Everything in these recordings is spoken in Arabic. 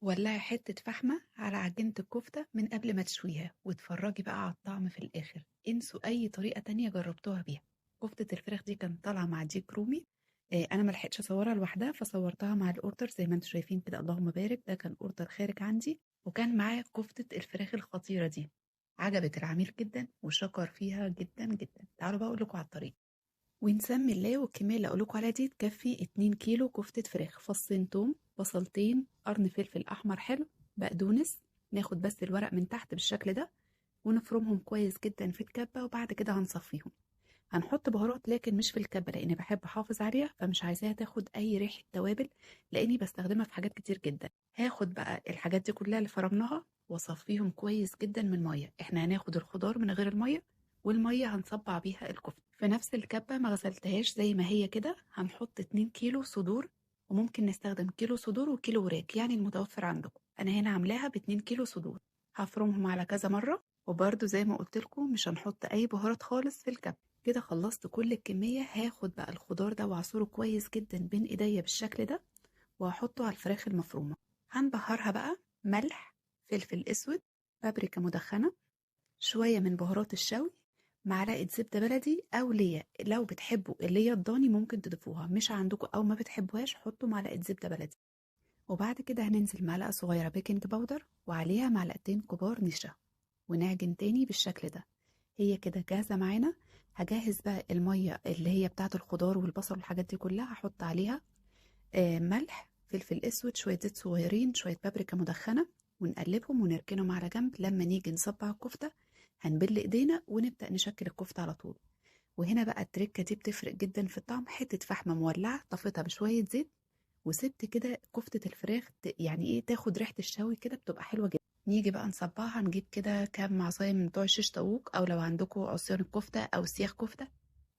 ولعي حتة فحمة على عجينة الكفتة من قبل ما تشويها واتفرجي بقى على الطعم في الآخر. انسوا أي طريقة تانية جربتوها بيها. كفتة الفراخ دي كانت طالعة مع ديك رومي. أنا ملحقتش أصورها لوحدها فصورتها مع الأوردر زي ما انتوا شايفين كده. اللهم بارك، ده كان أوردر خارج عندي وكان معايا كفتة الفراخ الخطيرة دي. عجبت العميل جدا وشكر فيها جدا جدا. تعالوا بقى أقول لكم على الطريقة ونسمي الله. والكمية اللي أقولكوا عليها دي تكفي 2 كيلو كفتة فراخ، فصين توم، بصلتين، قرن فلفل أحمر حلو، بقدونس. ناخد بس الورق من تحت بالشكل ده ونفرمهم كويس جدا في الكبة وبعد كده هنصفيهم. هنحط بهارات لكن مش في الكبة لأني بحب أحافظ عليها، فمش عايزاها تاخد أي ريحة توابل لأني بستخدمها في حاجات كتير جدا. هاخد بقى الحاجات دي كلها اللي فرمناها واصفيهم كويس جدا من مية. احنا هناخد الخضار من غير المية، والمية هنصبع بيها الكفتة في نفس الكبة ما غسلتهاش زي ما هي كده. هنحط 2 كيلو صدور، وممكن نستخدم كيلو صدور وكيلو وراك يعني المتوفر عندكم. انا هنا عاملاها ب 2 كيلو صدور. هفرمهم على كذا مرة، وبرده زي ما قلت لكم مش هنحط اي بهارات خالص في الكبة. كده خلصت كل الكمية. هاخد بقى الخضار ده واعصره كويس جدا بين ايديا بالشكل ده وهحطه على الفراخ المفرومة. هنبهرها بقى ملح، فلفل اسود، بابريكا مدخنة، شوية من بهارات الشوي، معلقة زبدة بلدي أو ليا. لو بتحبوا الليا الضاني ممكن تضيفوها، مش عندكم أو ما بتحبوهاش حطوا معلقة زبدة بلدي. وبعد كده هننزل معلقة صغيرة بيكنج باودر وعليها معلقتين كبار نشا، ونعجن تاني بالشكل ده. هي كده جاهزة معانا. هجهز بقى المية اللي هي بتاعة الخضار والبصل والحاجات دي كلها. هحط عليها ملح، فلفل اسود، شوية زيت صغيرين، شوية بابريكا مدخنة، ونقلبهم ونركنهم على جنب. لما نيجي نصبع الكفتة هنبل ايدينا ونبدأ نشكل الكفتة على طول. وهنا بقى التركة دي بتفرق جدا في الطعم. حتة فحمة مولعة طفتها بشوية زيت وسبت كده كفتة الفراخ يعني ايه تاخد ريحة الشوي كده، بتبقى حلوة جدا. نيجي بقى نصبعها. نجيب كده كام معصاية من بتوع الشيش طاووق، او لو عندكم عصيان الكفتة او سياخ كفتة،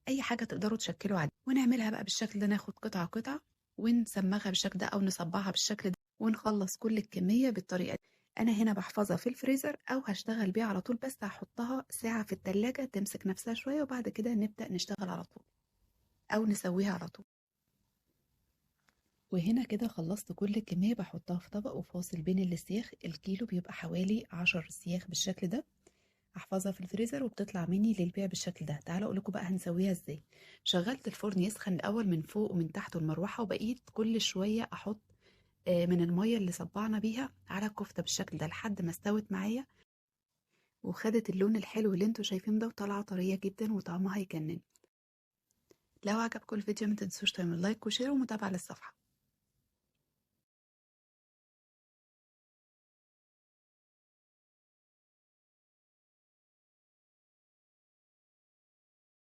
اي حاجة تقدروا تشكلوا عليها، ونعملها بقى بالشكل ده. ناخد قطعة قطعة ونسمغها بالشكل ده او نصبعها بالشكل ده ونخلص كل الكمية بالطريقة دي. انا هنا بحفظها في الفريزر او هشتغل بيها على طول، بس هحطها ساعة في التلاجة تمسك نفسها شوية وبعد كده نبدأ نشتغل على طول او نسويها على طول. وهنا كده خلصت كل الكمية. بحطها في طبق وفاصل بين السياخ. الكيلو بيبقى حوالي 10 سياخ بالشكل ده. احفظها في الفريزر وبتطلع مني للبيع بالشكل ده. تعالوا اقول لكم بقى هنسويها ازاي. شغلت الفرن يسخن الاول من فوق ومن تحت والمروحه، وبقيت كل شويه احط من الميه اللي صبعنا بيها على الكفته بالشكل ده لحد ما استوت معايا وخدت اللون الحلو اللي انتوا شايفينه ده، وطالعه طريه جدا وطعمها يجنن. لو عجبكم الفيديو ما تنسوش تعملوا لايك وشير ومتابعه للصفحه.